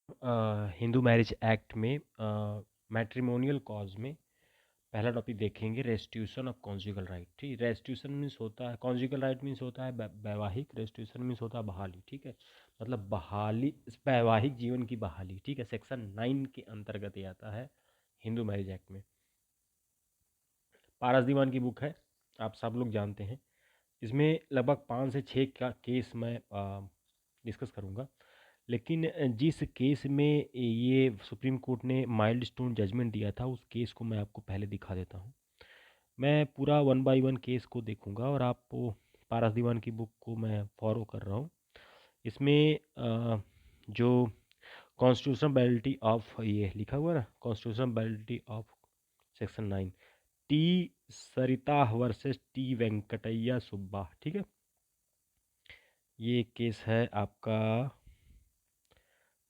Hindu marriage act में matrimonial cause में पहला टॉपिक देखेंगे रेस्टिट्यूशन ऑफ कॉन्जुगल राइट। ठीक, रेस्टिट्यूशन मीन्स होता है, कॉन्जुगल राइट मीन्स होता है वैवाहिक, रेस्टिट्यूशन मीन्स होता है बहाली। ठीक है, मतलब बहाली, वैवाहिक जीवन की बहाली। ठीक है, सेक्शन 9 के अंतर्गत ये आता है हिंदू मैरिज एक्ट में। पारस दीवान की बुक है, आप सब लोग जानते हैं। इसमें लगभग 5 से 6 का केस मैं डिस्कस करूँगा, लेकिन जिस केस में ये सुप्रीम कोर्ट ने माइल्ड स्टोन जजमेंट दिया था, उस केस को मैं आपको पहले दिखा देता हूँ। मैं पूरा 1 बाय 1 केस को देखूँगा और आपको पारस दीवान की बुक को मैं फॉलो कर रहा हूँ। इसमें जो कॉन्स्टिट्यूशनबिलिटी ऑफ, ये लिखा हुआ ना, constitutionality of section 9, T Sarita versus T Venkataiah Subba. ठीक है, ये केस है आपका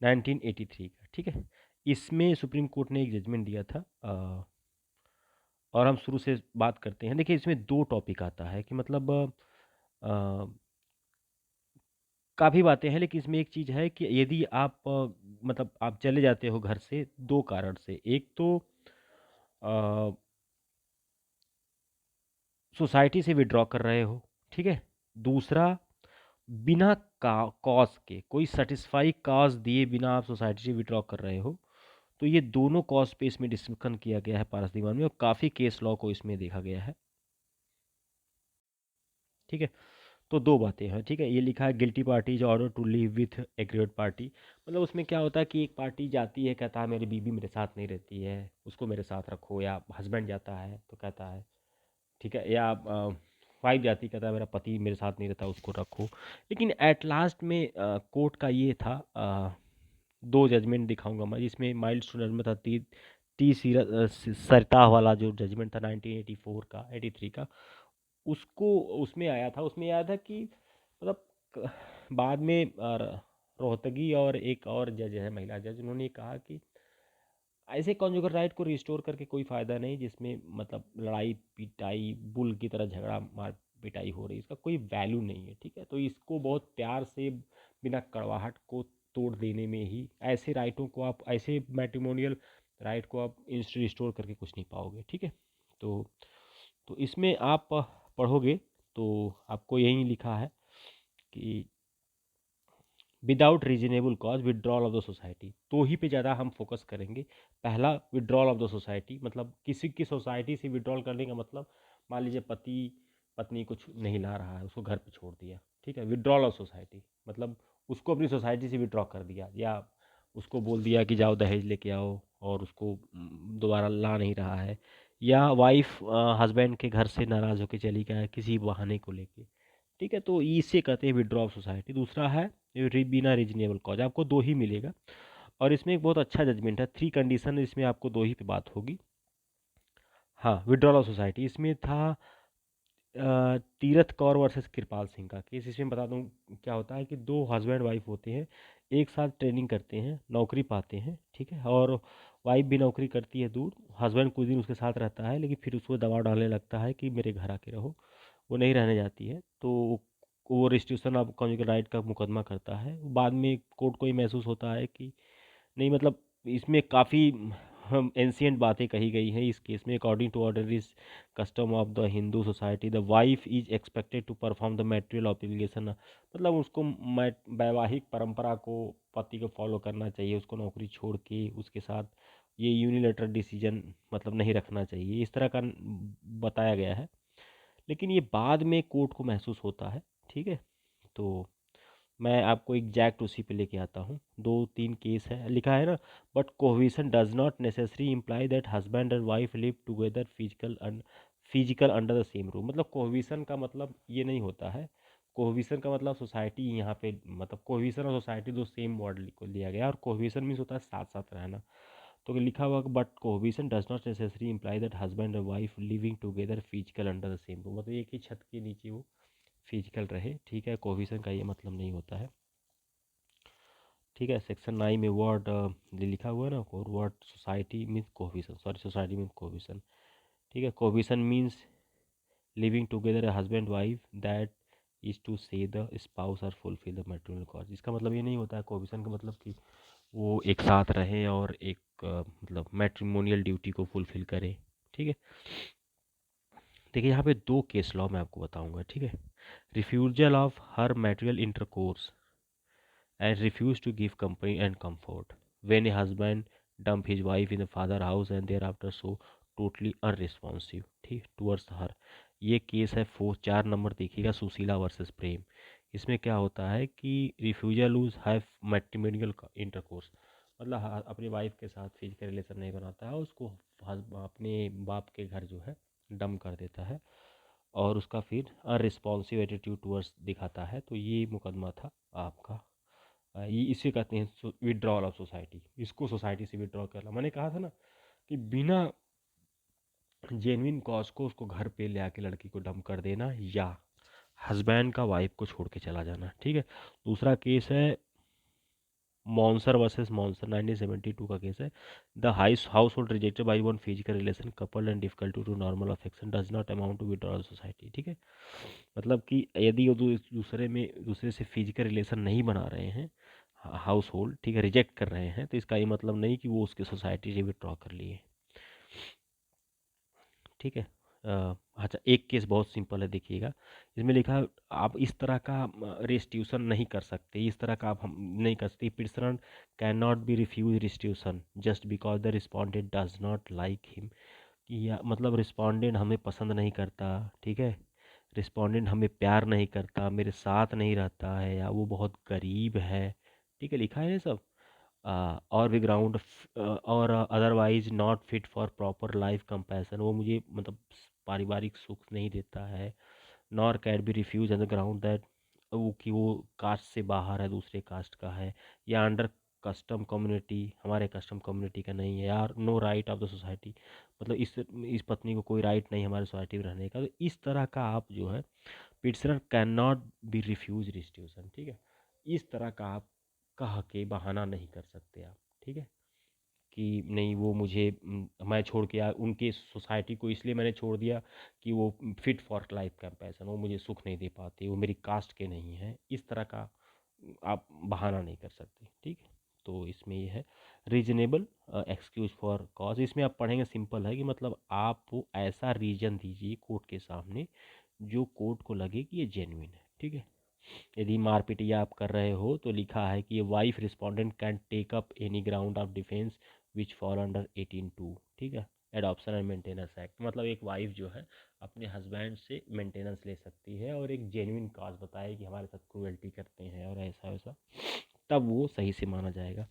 1983 का। ठीक है, इसमें सुप्रीम कोर्ट ने एक जजमेंट दिया था। और हम शुरू से बात करते हैं। देखिए, इसमें 2 टॉपिक आता है कि मतलब काफ़ी बातें हैं, लेकिन इसमें एक चीज़ है कि यदि आप मतलब आप चले जाते हो घर से 2 कारण से। एक तो अ, सोसाइटी से विड्रॉ कर रहे हो। ठीक है, दूसरा बिना का कॉज के, कोई सेटिस्फाई कॉज दिए बिना आप सोसाइटी से विड्रॉ कर रहे हो। तो ये दोनों कॉज पे इसमें डिस्कशन किया गया है पारस दीवान में, और काफ़ी केस लॉ को इसमें देखा गया है। ठीक है, तो 2 बातें हैं। ठीक है, ये लिखा है guilty party is order to live with aggrieved party. मतलब उसमें क्या होता है कि एक पार्टी जाती है, कहता है मेरी बीवी मेरे साथ नहीं रहती है, उसको मेरे साथ रखो। या हस्बैंड जाता है तो कहता है, ठीक है, या वाइफ जाती, कहता है मेरा पति मेरे साथ नहीं रहता, उसको रखो। लेकिन एट लास्ट में कोर्ट का ये था, 2 जजमेंट दिखाऊंगा मैं, जिसमें माइल्ड जजमेंट था सरिता वाला जो जजमेंट था 1984 का, 83 का। उसको उसमें आया था कि मतलब बाद में रोहतगी और एक और जज है, महिला जज, उन्होंने कहा कि ऐसे कॉन्जुगल राइट को रिस्टोर करके कोई फ़ायदा नहीं जिसमें मतलब लड़ाई पिटाई, बुल की तरह झगड़ा मार पिटाई हो रही, इसका कोई वैल्यू नहीं है। ठीक है, तो इसको बहुत प्यार से, बिना कड़वाहट को तोड़ देने में ही, ऐसे राइटों को आप, ऐसे मैट्रिमोनियल राइट को आप रिस्टोर करके कुछ नहीं पाओगे। ठीक है, तो इसमें आप पढ़ोगे तो आपको यही लिखा है कि without reasonable cause withdrawal of the society. दो ही पे ज़्यादा हम फोकस करेंगे। पहला, विड्रॉल ऑफ द सोसाइटी, मतलब किसी की सोसाइटी से विड्रॉल करने का मतलब, मान लीजिए पति पत्नी कुछ नहीं ला रहा है, उसको घर पे छोड़ दिया। ठीक है, विड्रॉल ऑफ सोसाइटी मतलब उसको अपनी सोसाइटी से विड्रॉ कर दिया, या उसको बोल दिया कि जाओ दहेज लेके आओ, और उसको दोबारा ला नहीं रहा है, या वाइफ हस्बैंड के घर से नाराज़ होकर चली गई किसी बहाने को लेके। ठीक है, तो इसे कहते हैं विड्रॉ ऑफ सोसाइटी। दूसरा है बिना रीजनेबल कॉज, आपको 2 ही मिलेगा। और इसमें एक बहुत अच्छा जजमेंट है, 3 कंडीशन, इसमें आपको 2 ही पे बात होगी। हाँ, विड्रॉल ऑफ सोसाइटी इसमें था तीरथ कौर वर्सेस कृपाल सिंह का केस। इसमें बता दूं क्या होता है कि 2 हस्बैंड वाइफ होते हैं, एक साथ ट्रेनिंग करते हैं, नौकरी पाते हैं। ठीक है, और वाइफ भी नौकरी करती है दूर, हस्बैंड कुछ दिन उसके साथ रहता है, लेकिन फिर उसको दबाव डालने लगता है कि मेरे घर आके रहो, वो नहीं रहने जाती है। तो वो रेस्टिट्यूशन ऑफ कॉन्जुगल राइट का मुकदमा करता है। बाद में कोर्ट को ये महसूस होता है कि नहीं, मतलब इसमें काफ़ी हम एंशियंट बातें कही गई हैं इस केस में। According to order is custom of the Hindu society, the wife is expected to perform the material obligation. मतलब उसको वैवाहिक परंपरा को, पति को फॉलो करना चाहिए, उसको नौकरी छोड़ के उसके साथ ये यूनिलेटरल डिसीजन मतलब नहीं रखना चाहिए, इस तरह का बताया गया है। लेकिन ये बाद में कोर्ट को महसूस होता है। ठीक है, तो मैं आपको एग्जैक्ट उसी पे लेके आता हूँ। 2-3 केस है, लिखा है ना, but cohabitation does not necessary imply that husband and wife live together physical under the same room. मतलब कोहविशन का मतलब ये नहीं होता है। कोहविशन का मतलब सोसाइटी, यहाँ पे मतलब कोहविशन और सोसाइटी दो सेम वर्ड को लिया गया, और कोहविशन मीन्स होता है साथ साथ रहना। तो लिखा हुआ but cohabitation does not necessary imply that husband and wife living together physical under the same room, मतलब एक ही छत के नीचे वो फिजिकल रहे। ठीक है, कोहविशन का ये मतलब नहीं होता है। ठीक है, सेक्शन 9 में वर्ड लिखा हुआ है ना, और word society means cohabitation, sorry, society means cohabitation. ठीक है, cohabitation means living together husband wife that is to say the spouse are fulfil the matrimonial cause. इसका मतलब ये नहीं होता है कोहविशन का मतलब कि वो एक साथ रहें और एक मतलब मैट्रिमोनियल ड्यूटी को फुलफिल करें। ठीक है, देखिए यहाँ पे दो केस लॉ मैं आपको बताऊंगा। ठीक है, refusal of her material intercourse and refuse to give company and comfort. When a husband dump his wife in the father house and thereafter so totally unresponsive ठीक towards her। ये case है 4 number देखिएगा, Sushila versus प्रेम। इसमें क्या होता है कि refusal lose have matrimonial intercourse, मतलब अपनी वाइफ के साथ फिजिकल रिलेशन नहीं बनाता है, उसको अपने बाप के घर जो है डम कर देता है और उसका फिर अनरिस्पॉन्सिव एटीट्यूड टूवर्ड्स दिखाता है, तो ये मुकदमा था आपका। ये इसे कहते हैं विड्रॉल ऑफ सोसाइटी। इसको सोसाइटी से विड्रॉ करना, मैंने कहा था ना कि बिना जेन्युइन कॉज को उसको घर पे ले आके लड़की को डंप कर देना या हस्बैंड का वाइफ को छोड़ के चला जाना। ठीक है, दूसरा केस है मॉन्सर वर्सेस मॉन्सर, 1972 का केस है। The house hold rejected by one physical relation couple and difficulty to normal affection does not amount to withdrawal society. ठीक है, मतलब कि यदि वो दूसरे से फिजिकल रिलेशन नहीं बना रहे हैं, हाउस होल्ड, ठीक है, रिजेक्ट कर रहे हैं, तो इसका ये मतलब नहीं कि वो उसके सोसाइटी से विड्रॉ कर लिए। ठीक है, अच्छा एक केस बहुत सिंपल है, देखिएगा इसमें लिखा है, आप इस तरह का रेस्टिट्यूशन नहीं कर सकते, इस तरह का आप हम नहीं कर सकते। Petitioner can not be refuse restitution just because the respondent does not like him, कि या मतलब रिस्पॉन्डेंट हमें पसंद नहीं करता, ठीक है, रिस्पॉन्डेंट हमें प्यार नहीं करता, मेरे साथ नहीं रहता है, या वो बहुत गरीब है, ठीक है, लिखा है ये सब। और भी ग्राउंड और otherwise not fit for proper life compassion, वो मुझे मतलब पारिवारिक सुख नहीं देता है। Nor can be refuse on the ground that वो कि वो कास्ट से बाहर है, दूसरे कास्ट का है, या अंडर कस्टम कम्युनिटी, हमारे कस्टम कम्युनिटी का नहीं है, यार no right of the society, मतलब इस पत्नी को कोई राइट नहीं हमारी सोसाइटी में रहने का। तो इस तरह का आप जो है petitioner can not be refuse restitution. ठीक है, इस तरह का आप कह के बहाना नहीं कर सकते आप। ठीक है, कि नहीं वो मुझे मैं छोड़ के उनके सोसाइटी को इसलिए मैंने छोड़ दिया कि वो फिट फॉर लाइफ कंपैशन, वो मुझे सुख नहीं दे पाते, वो मेरी कास्ट के नहीं हैं, इस तरह का आप बहाना नहीं कर सकते। ठीक है, तो इसमें ये है रीजनेबल एक्सक्यूज फॉर कॉज। इसमें आप पढ़ेंगे सिंपल है कि मतलब आप वो ऐसा रीजन दीजिए कोर्ट के सामने जो कोर्ट को लगे कि ये जेन्युइन है। ठीक है, यदि मारपीट या आप कर रहे हो तो लिखा है कि wife respondent can take up any ground of defence which fall under 18(2)। ठीक है, एडॉप्शन एंड मेंटेनेंस एक्ट, मतलब एक वाइफ जो है अपने हस्बैंड से मेंटेनेंस ले सकती है और एक जेन्युइन काज बताए कि हमारे साथ क्रूएल्टी करते हैं और ऐसा वैसा, तब वो सही से माना जाएगा।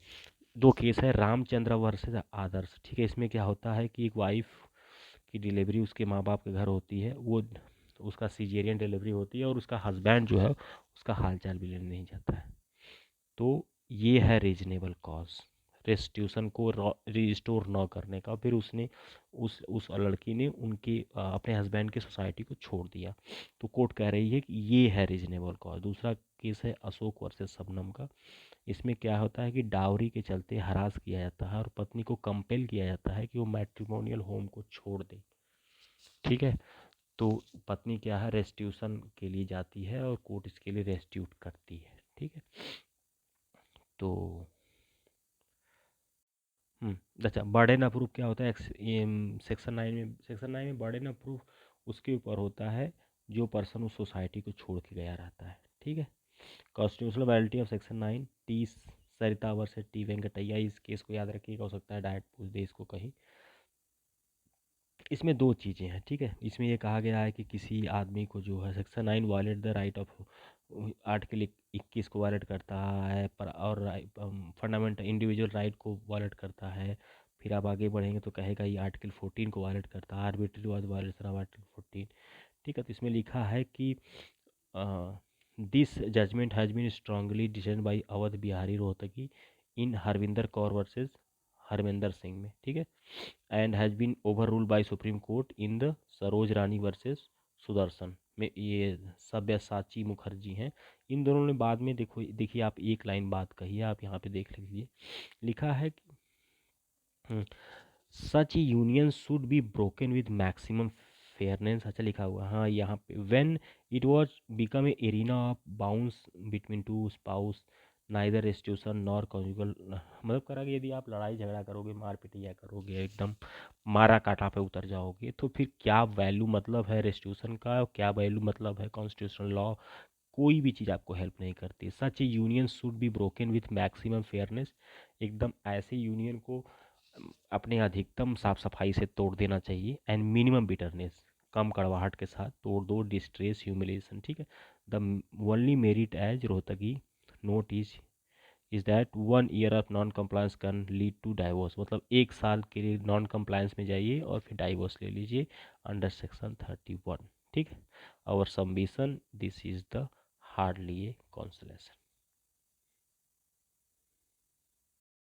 दो केस है रामचंद्र वर्सेस आदर्श। ठीक है, इसमें क्या होता है कि एक वाइफ की डिलीवरी उसके माँ बाप के घर होती है, वो उसका सीजेरियन डिलीवरी होती है और उसका हस्बैंड जो है उसका हालचाल भी लेने नहीं जाता है। तो ये है रीजनेबल कॉज रेस्टिट्यूशन को रिस्टोर न करने का। फिर उसने उस लड़की ने उनके अपने हस्बैंड के सोसाइटी को छोड़ दिया, तो कोर्ट कह रही है कि ये है रीजनेबल कॉज। दूसरा केस है अशोक वर्सेस शबनम का। इसमें क्या होता है कि डावरी के चलते हरास किया जाता है और पत्नी को कंपेल किया जाता है कि वो मैट्रिमोनियल होम को छोड़ दे। ठीक है, तो पत्नी क्या है रेस्टिट्यूशन के लिए जाती है और कोर्ट इसके लिए रेस्टिट्यूट करती है। ठीक है, तो अच्छा बर्डन ऑफ प्रूफ क्या होता है सेक्शन 9 में बर्डन ऑफ प्रूफ उसके ऊपर होता है जो पर्सन उस सोसाइटी को छोड़ के गया रहता है। ठीक है, constitutional validity of section 9 T Sarita versus T Venkataiah, इस केस को याद रखिएगा, हो सकता है डायरेक्ट पूछ दे इसको कहीं। इसमें दो चीज़ें हैं। ठीक है, इसमें ये कहा गया है कि किसी आदमी को जो है section 9 violate the right of article 21 को वायलेट करता है पर और फंडामेंटल इंडिविजुअल राइट को वायलेट करता है। फिर आप आगे बढ़ेंगे तो कहेगा ये आर्टिकल 14 को वायलेट करता है, arbitrary was violation of article 14। ठीक है, तो इसमें लिखा है कि this judgement has been strongly decide by Awadh Bihari Rohatgi in Harvinder Kaur versus Harvinder Singh में। ठीक है, and has been overruled by Supreme Court in the Saroj Rani versus Sudarshan में, ये सब्यसाची मुखर्जी हैं। इन दोनों ने बाद में देखो देखिए आप एक लाइन बात कही है, आप यहाँ पे देख लीजिए, लिखा है कि such union should be broken with maximum fairness. अच्छा लिखा हुआ हाँ यहाँ पे, when it was become a arena of bounce between two spouse neither restitution nor conjugal, मतलब करा कि यदि आप लड़ाई झगड़ा करोगे, मार पिटैया करोगे, एकदम मारा काटा पे उतर जाओगे, तो फिर क्या वैल्यू मतलब है रेस्टिट्यूशन का, और क्या वैल्यू मतलब है कॉन्स्टिट्यूशनल लॉ। कोई भी चीज़ आपको हेल्प नहीं करती। Such a union should be broken with maximum fairness. एकदम ऐसे यूनियन को अपने अधिकतम साफ सफाई से तोड़ देना चाहिए। एंड मिनिमम बिटरनेस, कम कड़वाहट के साथ तोड़ दो। डिस्ट्रेस ह्यूमिलेशन, ठीक है। The only merit as Rohatgi note is that 1 year of non compliance can lead to divorce, मतलब 1 साल के लिए नॉन कंप्लायंस में जाइए और फिर डाइवोर्स ले लीजिए अंडर सेक्शन 31, ठीक है। और submission, this is the hardly A constellation.